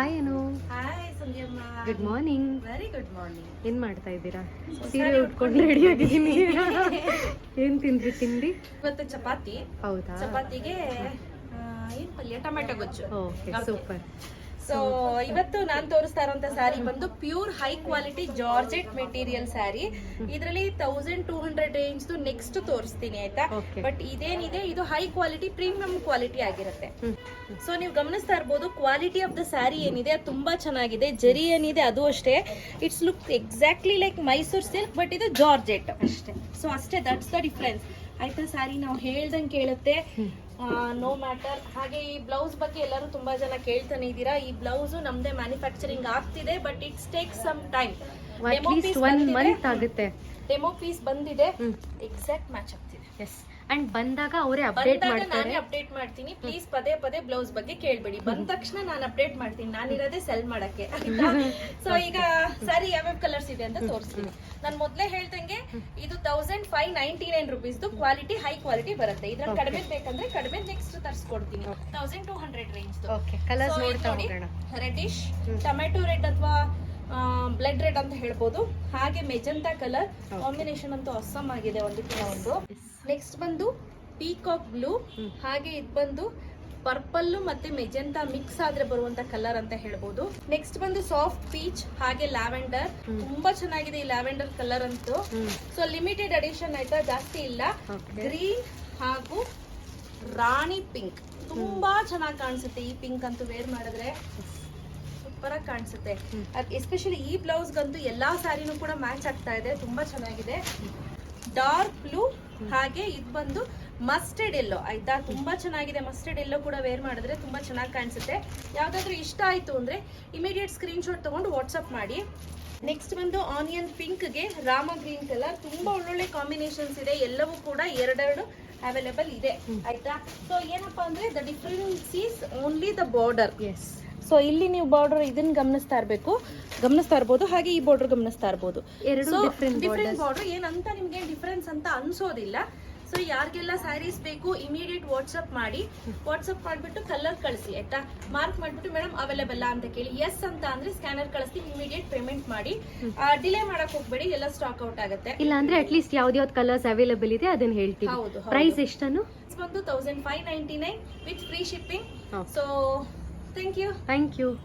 Hi Anu. Hi Sandhyamma. Good morning. Very good morning. ಏನ್ ಮಾಡ್ತಾ ಇದ್ದೀರಾ? ಸೀರೆ ಉಟ್ಕೊಂಡು ರೆಡಿ ಆಗಿದ್ದೀನಿ. ಏನ್ ತಿಂದ್ರಿ ತಿಂಡಿ? ಇವತ್ತು ಚಪಾತಿ. ಹೌದಾ? ಚಪಾತಿಗೆ ಏನ್ ಪಲ್ಯ? ಟೊಮೆಟೊ ಗೊಜ್ಜು. Okay, super. ಸೊ ಇವತ್ತು ನಾನ್ ತೋರಿಸ್ತಾ ಇರೋಂತ ಸ್ಯಾರಿ ಬಂದು pure high quality georgette material sari. ಇದರಲ್ಲಿ 1200 ರೇಂಜ್ ನೆಕ್ಸ್ಟ್ ತೋರಿಸ್ತೀನಿ, ಆಯ್ತಾ? ಬಟ್ ಇದೇನಿದೆ ಇದು ಹೈ ಕ್ವಾಲಿಟಿ ಪ್ರೀಮಿಯಂ ಕ್ವಾಲಿಟಿ ಆಗಿರುತ್ತೆ. ಸೊ ನೀವು ಗಮನಿಸ್ತಾ ಇರ್ಬೋದು ಕ್ವಾಲಿಟಿ ಆಫ್ ದ ಸ್ಯಾರಿ ಏನಿದೆ ಅದು ತುಂಬಾ ಚೆನ್ನಾಗಿದೆ. ಜರಿ ಏನಿದೆ ಅದು ಅಷ್ಟೇ, it's look exactly like Mysore silk, but ಇದು ಜಾರ್ಜೆಟ್ ಅಷ್ಟೇ. ಸೊ ಅಷ್ಟೇ, ದಟ್ಸ್ ದ ಡಿಫ್ರೆನ್ಸ್, ಆಯ್ತಾ? ಸ್ಯಾರಿ ನಾವು ಹೇಳ್ದಂಗೆ ಕೇಳುತ್ತೆ, ನೋ ಮ್ಯಾಟರ್. ಹಾಗೆ ಈ ಬ್ಲೌಸ್ ಬಗ್ಗೆ ಎಲ್ಲರೂ ತುಂಬಾ ಜನ ಕೇಳ್ತಾನೆ ಇದ್ದೀರಾ. ಈ ಬ್ಲೌಸ್ ನಮ್ದೇ ಮ್ಯಾನುಫ್ಯಾಕ್ಚರಿಂಗ್ ಆಗ್ತಿದೆ, but it's take some time. Demo piece ಬಂದಿದೆ, ಎಕ್ಸಾಕ್ಟ್ ಮ್ಯಾಚ್ ಆಗ್ತಿದೆ. ಎಸ್, ಅಂಡ್ ಬಂದಾಗ ಅವರೇ ಅಪ್ಡೇಟ್ ಮಾಡ್ತಾರೆ. ನಾನೇ ಅಪ್ಡೇಟ್ ಮಾಡ್ತೀನಿ. ಪ್ಲೀಸ್ ಪದೇ ಪದೇ ಬ್ಲೌಸ್ ಬಗ್ಗೆ ಕೇಳ್ಬೇಡಿ. ಬಂದ ತಕ್ಷಣ ನಾನು ಅಪ್ಡೇಟ್ ಮಾಡ್ತೀನಿ. ನಾನಿರೋದೇ ಸೆಲ್ ಮಾಡಕ್ಕೆ. ಸೊ ಈಗ ಸಾರಿ ಯಾವ್ಯಾವ ಕಲರ್ಸ್ ಇದೆ ಅಂತ ತೋರಿಸ್ತೀನಿ. ನಾನು ಮೊದಲೇ ಹೇಳ್ದಂಗೆ ಇದು 1599 ರುಪೀಸ್ ಕ್ವಾಲಿಟಿ, ಹೈ ಕ್ವಾಲಿಟಿ ಬರುತ್ತೆ. ಇದ್ರಲ್ಲಿ ಕಡಿಮೆ ಬೇಕಂದ್ರೆ ಕಡಿಮೆ ನೆಕ್ಸ್ಟ್ ತರಿಸ್ಕೊಡ್ತೀನಿ. 1200 ರೇಂಜ್. ಕಲರ್ಸ್ ನೋಡ್ತಾ ಹೋಗೋಣ. ರೆಡಿಶ್, ಟೊಮೆಟೊ ರೆಡ್ ಅಥವಾ ಬ್ಲಡ್ ರೆಡ್ ಅಂತ ಹೇಳ್ಬೋದು. ಹಾಗೆ ಮೆಜಂತಾ ಕಲರ್ ಕಾಂಬಿನೇಷನ್ ಅಂತೂ ಅಸ್ಸಮ್ ಆಗಿದೆ ಒಂದಕ್ಕಿಂತ ಒಂದು. ನೆಕ್ಸ್ಟ್ ಬಂದು ಪೀಕಾಕ್ ಬ್ಲೂ, ಹಾಗೆ ಇದು ಬಂದು ಪರ್ಪಲ್ ಮತ್ತೆ ಮೆಜೆಂಟಾ ಮಿಕ್ಸ್ ಆದ್ರೆ ಬರುವಂತ ಕಲರ್ ಅಂತ ಹೇಳ್ಬೋದು. ನೆಕ್ಸ್ಟ್ ಬಂದು ಸಾಫ್ಟ್ ಪೀಚ್, ಹಾಗೆ ಲ್ಯಾವೆಂಡರ್. ತುಂಬಾ ಚೆನ್ನಾಗಿದೆ ಈ ಲ್ಯಾವೆಂಡರ್ ಕಲರ್ ಅಂತೂ. ಸೊ ಲಿಮಿಟೆಡ್ ಎಡಿಷನ್, ಆಯ್ತಾ? ಜಾಸ್ತಿ ಇಲ್ಲ. ಗ್ರೀನ್ ಹಾಗೂ ರಾಣಿ ಪಿಂಕ್ ತುಂಬಾ ಚೆನ್ನಾಗಿ ಕಾಣಿಸುತ್ತೆ. ಈ ಪಿಂಕ್ ಅಂತೂ ವೇರ್ ಮಾಡಿದ್ರೆ ಸೂಪರ್ ಆಗಿ ಕಾಣಿಸುತ್ತೆ. ಎಸ್ಪೆಷಲಿ ಈ ಬ್ಲೌಸ್ ಗಂತೂ ಎಲ್ಲಾ ಸ್ಯಾರಿನೂ ಕೂಡ ಮ್ಯಾಚ್ ಆಗ್ತಾ ಇದೆ, ತುಂಬಾ ಚೆನ್ನಾಗಿದೆ. ಡಾರ್ಕ್ ಬ್ಲೂ, ಹಾಗೆ ಇದು ಬಂದು ಮಸ್ಟರ್ಡ್ ಎಲ್ಲೋ, ಆಯ್ತಾ? ತುಂಬಾ ಚೆನ್ನಾಗಿದೆ. ಮಸ್ಟರ್ಡ್ ಎಲ್ಲೋ ಕೂಡ ವೇರ್ ಮಾಡಿದ್ರೆ ತುಂಬಾ ಚೆನ್ನಾಗಿ ಕಾಣಿಸುತ್ತೆ. ಯಾವ್ದಾದ್ರು ಇಷ್ಟ ಆಯ್ತು ಅಂದ್ರೆ ಇಮಿಡಿಯೇಟ್ ಸ್ಕ್ರೀನ್ ಶಾಟ್ ತಗೊಂಡು ವಾಟ್ಸ್ಆಪ್ ಮಾಡಿ. ನೆಕ್ಸ್ಟ್ ಬಂದು ಆನಿಯನ್ ಪಿಂಕ್ ಗೆ ರಾಮ ಗ್ರೀನ್ ಕಲರ್. ತುಂಬಾ ಒಳ್ಳೊಳ್ಳೆ ಕಾಂಬಿನೇಷನ್ಸ್ ಇದೆ, ಎಲ್ಲವೂ ಕೂಡ ಎರಡೆರಡು ಅವೈಲೇಬಲ್ ಇದೆ, ಆಯ್ತಾ? ಸೊ ಏನಪ್ಪಾ ಅಂದ್ರೆ the difference is only the border. Yes. So ಇಲ್ಲಿ ನೀವು ಬಾರ್ಡರ್ ಇದನ್ನ ಗಮನಿಸ್ತಾ ಇರ್ಬೋದು, ಹಾಗೆ ಈ ಬಾರ್ಡರ್ ಗಮನಿಸ್ತಾ ಇರ್ಬೋದು. ಡಿಫ್ರೆಂಟ್ ಬಾರ್ಡರ್ ಏನಂತ ನಿಮ್ಗೆ ಡಿಫರೆನ್ಸ್ ಅಂತ ಅನ್ಸೋದಿಲ್ಲ. ಸೊ ಯಾರಿಗೆಲ್ಲ ಸ್ಯಾರೀಸ್ ಬೇಕು ಇಮಿಡಿಯೇಟ್ ವಾಟ್ಸ್ಆಪ್ ಮಾಡಿ. ವಾಟ್ಸ್ಆಪ್ ಮಾಡ್ಬಿಟ್ಟು ಕಲರ್ ಕಳಿಸಿ, ಆಯ್ತಾ? ಮಾರ್ಕ್ ಮಾಡ್ಬಿಟ್ಟು ಮೇಡಮ್ ಅವೈಲೇಬಲ್ ಅಂತ ಕೇಳಿ. ಎಸ್ ಅಂತ ಅಂದ್ರೆ ಸ್ಕ್ಯಾನರ್ ಕಳಿಸ್ತೀನಿ, ಇಮಿಡಿಯೇಟ್ ಪೇಮೆಂಟ್ ಮಾಡಿ. ಡಿಲೇ ಮಾಡಕ್ ಹೋಗ್ಬೇಡಿ, ಎಲ್ಲ ಸ್ಟಾಕ್ ಔಟ್ ಆಗುತ್ತೆ. ಇಲ್ಲ ಅಂದ್ರೆ ಅಟ್ಲೀಸ್ಟ್ ಯಾವ್ದು ಕಲರ್ಸ್ ಅವೈಲೇಬಲ್ ಇದೆ ಅದನ್ನ ಹೇಳ್ತೀವಿ. ಹೌದು. ಪ್ರೈಸ್ ಎಷ್ಟನ್ನು? ಬಂದು 1599 with free shipping. So thank you.